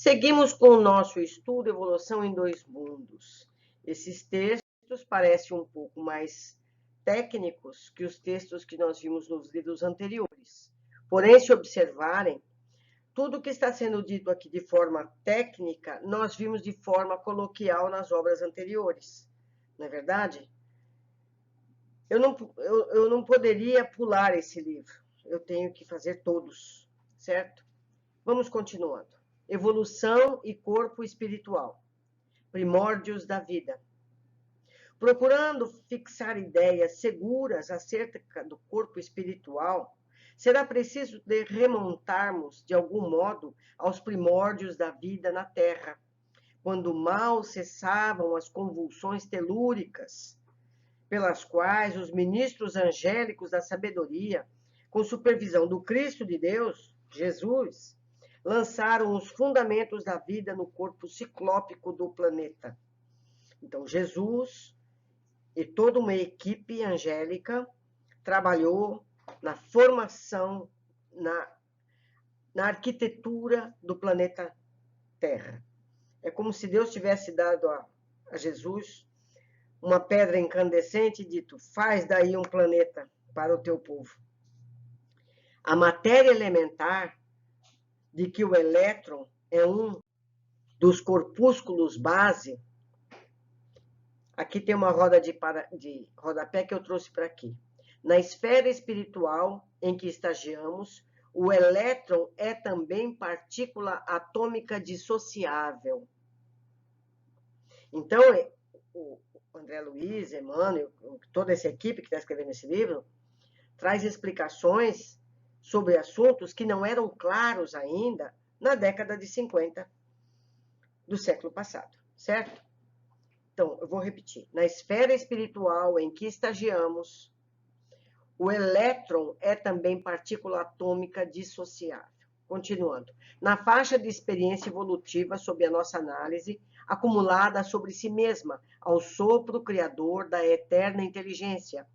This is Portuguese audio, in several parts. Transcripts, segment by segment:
Seguimos com o nosso estudo Evolução em Dois Mundos. Esses textos parecem um pouco mais técnicos que os textos que nós vimos nos livros anteriores. Porém, se observarem, tudo que está sendo dito aqui de forma técnica, nós vimos de forma coloquial nas obras anteriores. Não é verdade? Eu não poderia pular esse livro. Eu tenho que fazer todos, certo? Vamos continuando. Evolução e corpo espiritual. Primórdios da vida. Procurando fixar ideias seguras acerca do corpo espiritual, será preciso remontarmos, de algum modo, aos primórdios da vida na Terra, quando mal cessavam as convulsões telúricas, pelas quais os ministros angélicos da sabedoria, com supervisão do Cristo de Deus, Jesus, lançaram os fundamentos da vida no corpo ciclópico do planeta. Então, Jesus e toda uma equipe angélica trabalhou na formação, na arquitetura do planeta Terra. É como se Deus tivesse dado a Jesus uma pedra incandescente e dito: faz daí um planeta para o teu povo. A matéria elementar, de que o elétron é um dos corpúsculos base. Aqui tem uma roda de rodapé que eu trouxe para aqui. Na esfera espiritual em que estagiamos, o elétron é também partícula atômica dissociável. Então, o André Luiz, Emmanuel, toda essa equipe que está escrevendo esse livro, traz explicações sobre assuntos que não eram claros ainda na década de 50 do século passado, certo? Então, eu vou repetir. Na esfera espiritual em que estagiamos, o elétron é também partícula atômica dissociável. Continuando. Na faixa de experiência evolutiva sob a nossa análise, acumulada sobre si mesma, ao sopro criador da eterna inteligência,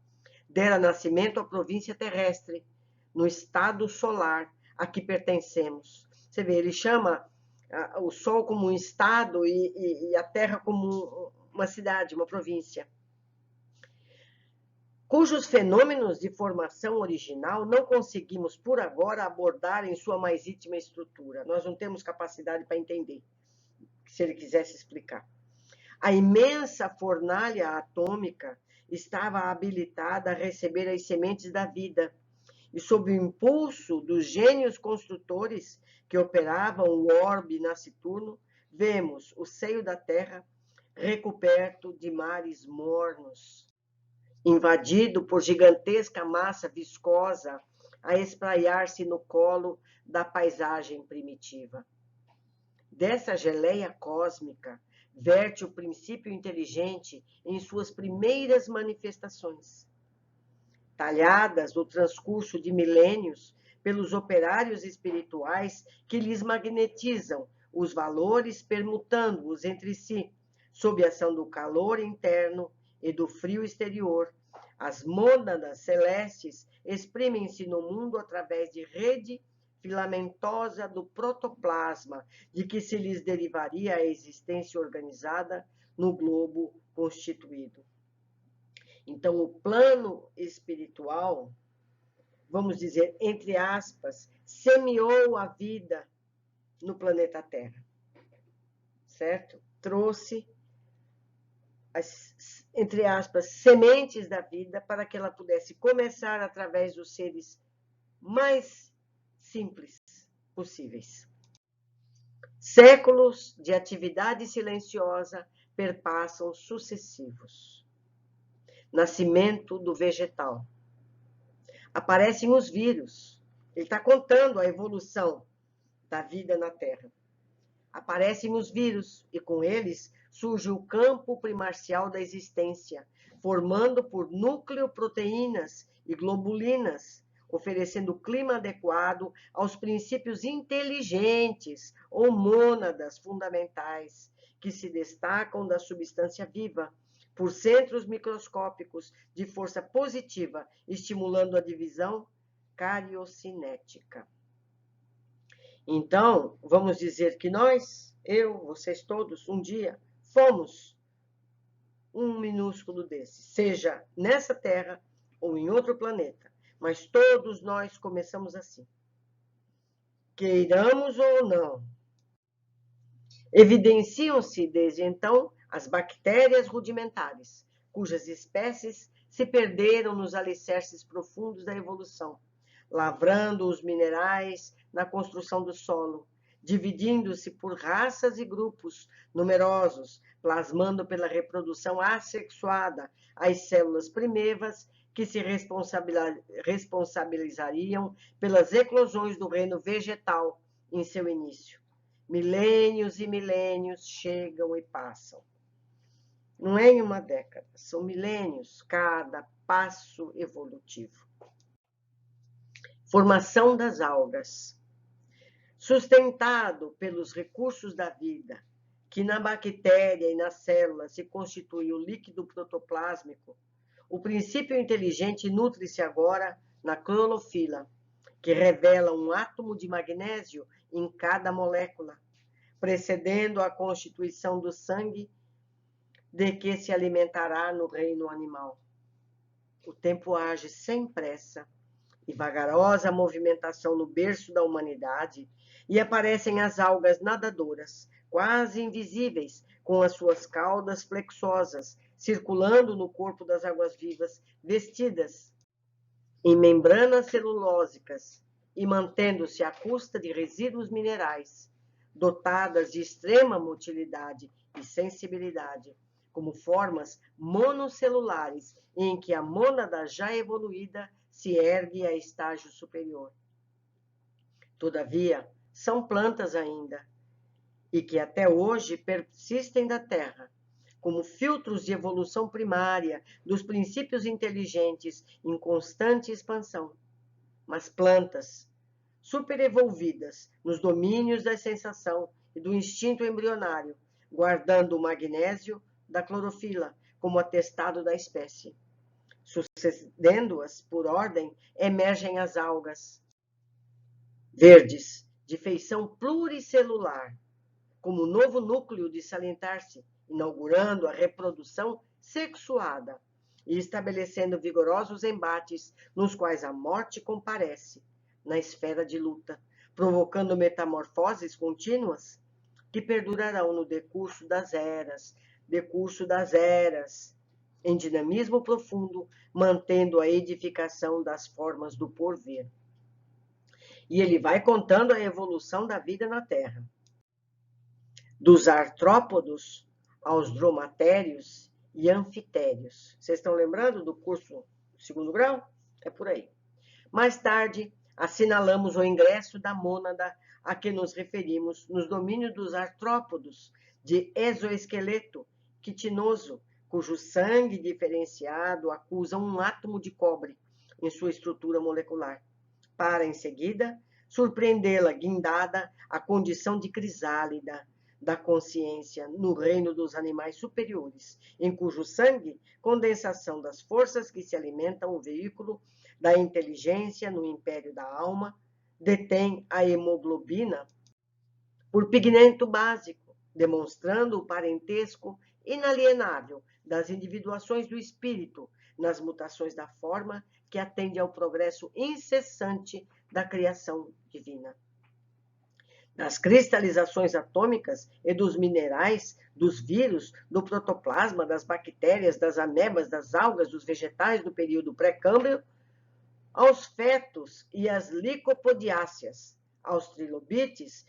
dera nascimento à província terrestre, no estado solar a que pertencemos. Você vê, ele chama o Sol como um estado e a Terra como uma cidade, uma província, cujos fenômenos de formação original não conseguimos, por agora, abordar em sua mais íntima estrutura. Nós não temos capacidade para entender, se ele quisesse explicar. A imensa fornalha atômica estava habilitada a receber as sementes da vida, e sob o impulso dos gênios construtores que operavam o orbe nasciturno, vemos o seio da Terra recoberto de mares mornos, invadido por gigantesca massa viscosa a espraiar-se no colo da paisagem primitiva. Dessa geleia cósmica verte o princípio inteligente em suas primeiras manifestações, talhadas no transcurso de milênios pelos operários espirituais que lhes magnetizam os valores, permutando-os entre si, sob a ação do calor interno e do frio exterior. As mônadas celestes exprimem-se no mundo através de rede filamentosa do protoplasma, de que se lhes derivaria a existência organizada no globo constituído. Então, o plano espiritual, vamos dizer, entre aspas, semeou a vida no planeta Terra, certo? Trouxe as, entre aspas, sementes da vida para que ela pudesse começar através dos seres mais simples possíveis. Séculos de atividade silenciosa perpassam sucessivos. Nascimento do vegetal. Aparecem os vírus. Ele está contando a evolução da vida na Terra. Aparecem os vírus e com eles surge o campo primarcial da existência, formando por núcleo proteínas e globulinas, oferecendo clima adequado aos princípios inteligentes ou mônadas fundamentais que se destacam da substância viva por centros microscópicos de força positiva, estimulando a divisão cariocinética. Então, vamos dizer que nós, eu, vocês todos, um dia, fomos um minúsculo desse, seja nessa Terra ou em outro planeta. Mas todos nós começamos assim. Queiramos ou não. Evidenciam-se desde então as bactérias rudimentares, cujas espécies se perderam nos alicerces profundos da evolução, lavrando os minerais na construção do solo, dividindo-se por raças e grupos numerosos, plasmando pela reprodução assexuada as células primevas que se responsabilizariam pelas eclosões do reino vegetal em seu início. Milênios e milênios chegam e passam. Não é em uma década, são milênios cada passo evolutivo. Formação das algas. Sustentado pelos recursos da vida, que na bactéria e na célula se constitui o líquido protoplásmico, o princípio inteligente nutre-se agora na clorofila, que revela um átomo de magnésio em cada molécula, precedendo a constituição do sangue de que se alimentará no reino animal. O tempo age sem pressa e vagarosa movimentação no berço da humanidade, e aparecem as algas nadadoras, quase invisíveis, com as suas caudas flexosas, circulando no corpo das águas-vivas, vestidas em membranas celulósicas e mantendo-se à custa de resíduos minerais, dotadas de extrema motilidade e sensibilidade, como formas monocelulares em que a mônada já evoluída se ergue a estágio superior. Todavia, são plantas ainda, e que até hoje persistem da Terra, como filtros de evolução primária dos princípios inteligentes em constante expansão. Mas plantas, superevolvidas nos domínios da sensação e do instinto embrionário, guardando o magnésio da clorofila como atestado da espécie. Sucedendo-as por ordem, emergem as algas verdes, de feição pluricelular, como novo núcleo de salientar-se, inaugurando a reprodução sexuada e estabelecendo vigorosos embates nos quais a morte comparece na esfera de luta, provocando metamorfoses contínuas que perdurarão no decurso das eras, em dinamismo profundo, mantendo a edificação das formas do porvir. E ele vai contando a evolução da vida na Terra. Dos artrópodos aos dromatérios e anfitérios. Vocês estão lembrando do curso segundo grau? É por aí. Mais tarde, assinalamos o ingresso da mônada a que nos referimos nos domínios dos artrópodos de exoesqueleto quitinoso, cujo sangue diferenciado acusa um átomo de cobre em sua estrutura molecular, para, em seguida, surpreendê-la guindada à condição de crisálida da consciência no reino dos animais superiores, em cujo sangue, condensação das forças que se alimentam o veículo da inteligência no império da alma, detém a hemoglobina por pigmento básico, demonstrando o parentesco inalienável das individuações do espírito nas mutações da forma que atende ao progresso incessante da criação divina. Das cristalizações atômicas e dos minerais, dos vírus, do protoplasma, das bactérias, das amebas, das algas, dos vegetais do período pré-câmbrio, aos fetos e às licopodiáceas, aos trilobites,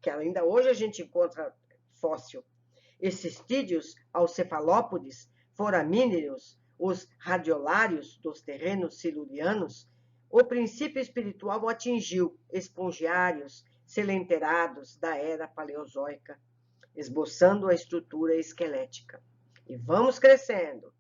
que ainda hoje a gente encontra fóssil, e cistídeos aos cefalópodes, foramíneos, os radiolários dos terrenos silurianos, o princípio espiritual atingiu espongiários, selenterados da era paleozoica, esboçando a estrutura esquelética. E vamos crescendo.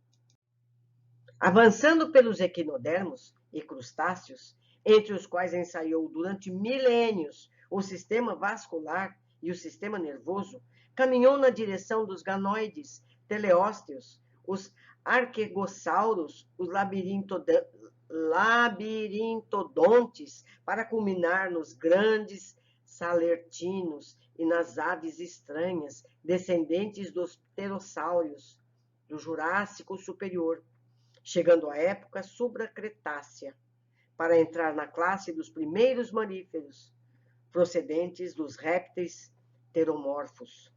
Avançando pelos equinodermos e crustáceos, entre os quais ensaiou durante milênios o sistema vascular e o sistema nervoso, caminhou na direção dos ganoides, teleósteos, os arquegossauros, os labirintodontes, para culminar nos grandes salertinos e nas aves estranhas, descendentes dos pterossauros, do Jurássico Superior, chegando à época supracretácea, para entrar na classe dos primeiros mamíferos, procedentes dos répteis pteromorfos.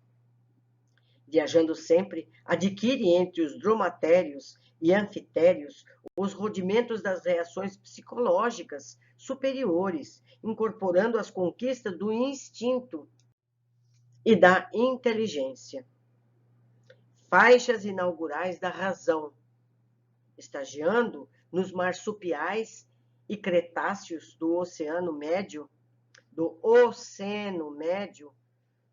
Viajando sempre, adquire entre os dromatérios e anfitérios os rudimentos das reações psicológicas superiores, incorporando as conquistas do instinto e da inteligência. Faixas inaugurais da razão, estagiando nos marsupiais e cretáceos do Oceano Médio,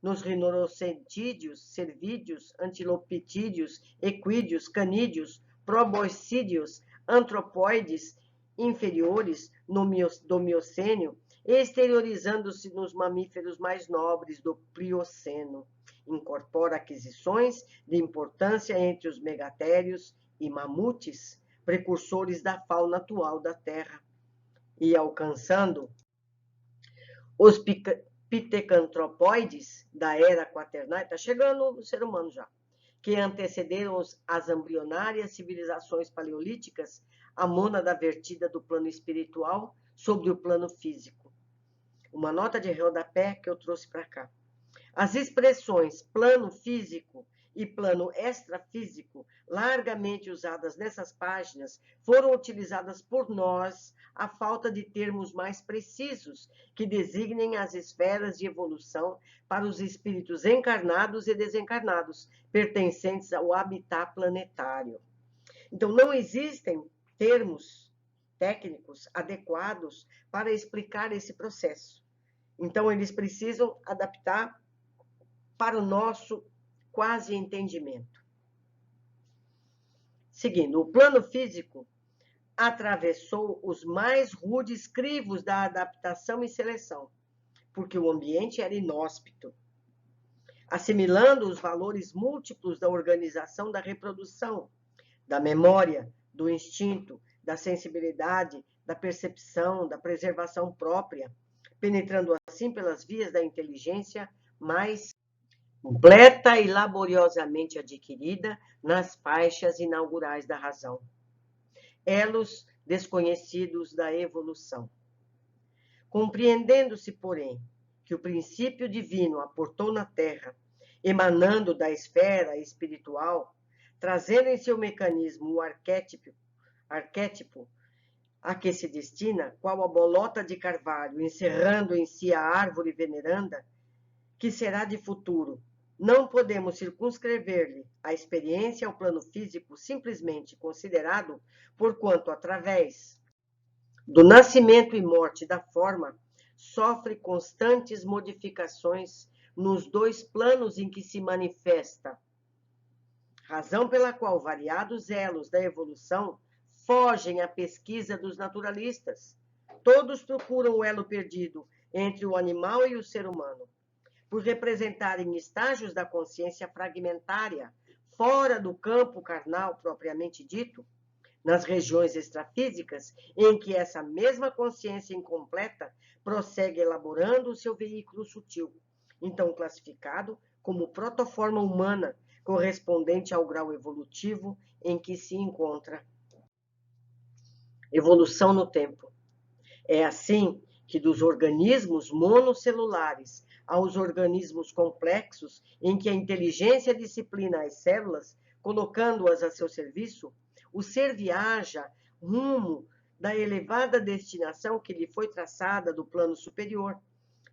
nos rinocerontídeos, cervídeos, antilopetídeos, equídeos, canídeos, proboscídeos, antropóides inferiores do Miocênio, exteriorizando-se nos mamíferos mais nobres do Plioceno. Incorpora aquisições de importância entre os megatérios e mamutes, precursores da fauna atual da Terra, e alcançando os pitecantropóides da era quaternária, está chegando o ser humano já, que antecederam as embrionárias civilizações paleolíticas, a mônada vertida do plano espiritual sobre o plano físico. Uma nota de rodapé que eu trouxe para cá. As expressões plano físico e plano extrafísico, largamente usadas nessas páginas, foram utilizadas por nós à falta de termos mais precisos que designem as esferas de evolução para os espíritos encarnados e desencarnados, pertencentes ao habitat planetário. Então, não existem termos técnicos adequados para explicar esse processo. Então, eles precisam adaptar para o nosso quase entendimento. Seguindo, o plano físico atravessou os mais rudes crivos da adaptação e seleção, porque o ambiente era inóspito, assimilando os valores múltiplos da organização da reprodução, da memória, do instinto, da sensibilidade, da percepção, da preservação própria, penetrando assim pelas vias da inteligência mais completa e laboriosamente adquirida nas faixas inaugurais da razão. Elos desconhecidos da evolução. Compreendendo-se, porém, que o princípio divino aportou na Terra, emanando da esfera espiritual, trazendo em seu mecanismo o arquétipo a que se destina, qual a bolota de carvalho, encerrando em si a árvore veneranda, que será de futuro. Não podemos circunscrever-lhe a experiência ao plano físico simplesmente considerado, porquanto, através do nascimento e morte da forma, sofre constantes modificações nos dois planos em que se manifesta, razão pela qual variados elos da evolução fogem à pesquisa dos naturalistas. Todos procuram o elo perdido entre o animal e o ser humano, por representarem estágios da consciência fragmentária, fora do campo carnal propriamente dito, nas regiões extrafísicas, em que essa mesma consciência incompleta prossegue elaborando o seu veículo sutil, então classificado como protoforma humana, correspondente ao grau evolutivo em que se encontra. Evolução no tempo. É assim que dos organismos monocelulares aos organismos complexos, em que a inteligência disciplina as células, colocando-as a seu serviço, o ser viaja rumo da elevada destinação que lhe foi traçada do plano superior,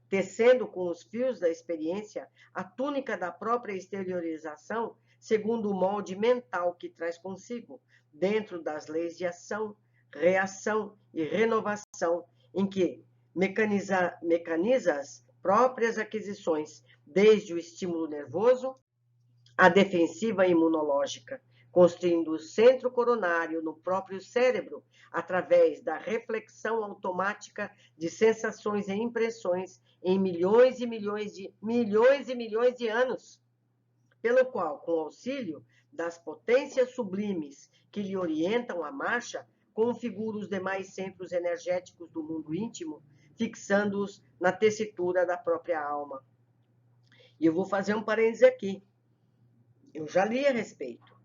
tecendo com os fios da experiência a túnica da própria exteriorização, segundo o molde mental que traz consigo, dentro das leis de ação, reação e renovação, em que mecaniza as próprias aquisições, desde o estímulo nervoso à defensiva imunológica, construindo o centro coronário no próprio cérebro, através da reflexão automática de sensações e impressões em milhões e milhões de anos, pelo qual, com auxílio das potências sublimes que lhe orientam a marcha, configura os demais centros energéticos do mundo íntimo, fixando-os na tessitura da própria alma. E eu vou fazer um parêntese aqui. Eu já li a respeito.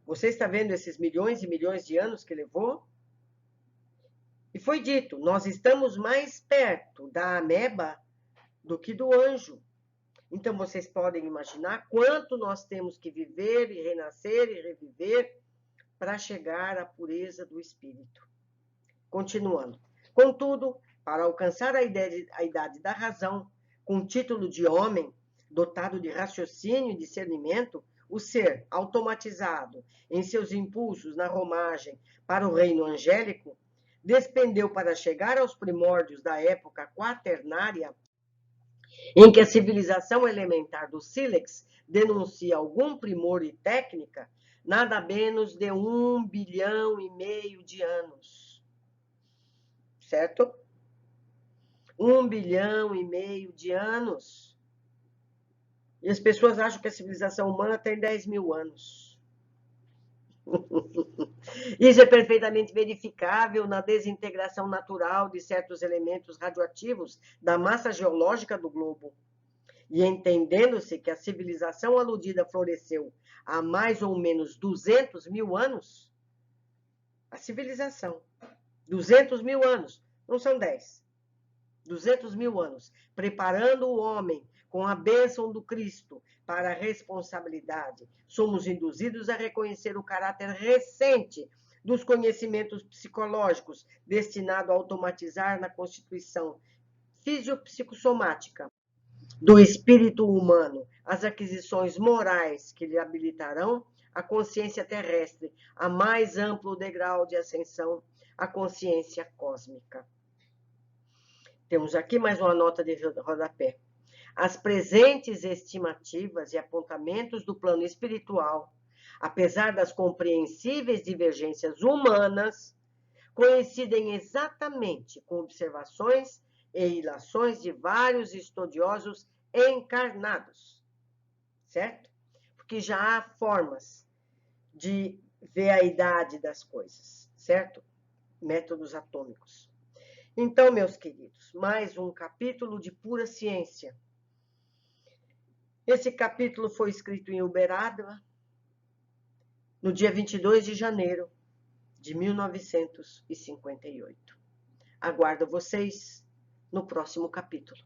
Você está vendo esses milhões e milhões de anos que levou? E foi dito, nós estamos mais perto da ameba do que do anjo. Então, vocês podem imaginar quanto nós temos que viver e renascer e reviver para chegar à pureza do espírito. Continuando. Contudo, para alcançar a idade da razão, com o título de homem, dotado de raciocínio e discernimento, o ser automatizado em seus impulsos na romagem para o reino angélico, despendeu para chegar aos primórdios da época quaternária, em que a civilização elementar do sílex denuncia algum primor e técnica, nada menos de 1,5 bilhão de anos. Certo? 1,5 bilhão de anos. E as pessoas acham que a civilização humana tem 10 mil anos. Isso é perfeitamente verificável na desintegração natural de certos elementos radioativos da massa geológica do globo. E entendendo-se que a civilização aludida floresceu há mais ou menos 200 mil anos, a civilização, 200 mil anos, não são 10, 200 mil anos, preparando o homem com a bênção do Cristo para a responsabilidade, somos induzidos a reconhecer o caráter recente dos conhecimentos psicológicos destinado a automatizar na constituição fisiopsicossomática do espírito humano as aquisições morais que lhe habilitarão a consciência terrestre a mais amplo degrau de ascensão à consciência cósmica. Temos aqui mais uma nota de rodapé. As presentes estimativas e apontamentos do plano espiritual, apesar das compreensíveis divergências humanas, coincidem exatamente com observações e ilações de vários estudiosos encarnados, certo? Porque já há formas de ver a idade das coisas, certo? Métodos atômicos. Então, meus queridos, mais um capítulo de pura ciência. Esse capítulo foi escrito em Uberaba, no dia 22 de janeiro de 1958. Aguardo vocês no próximo capítulo.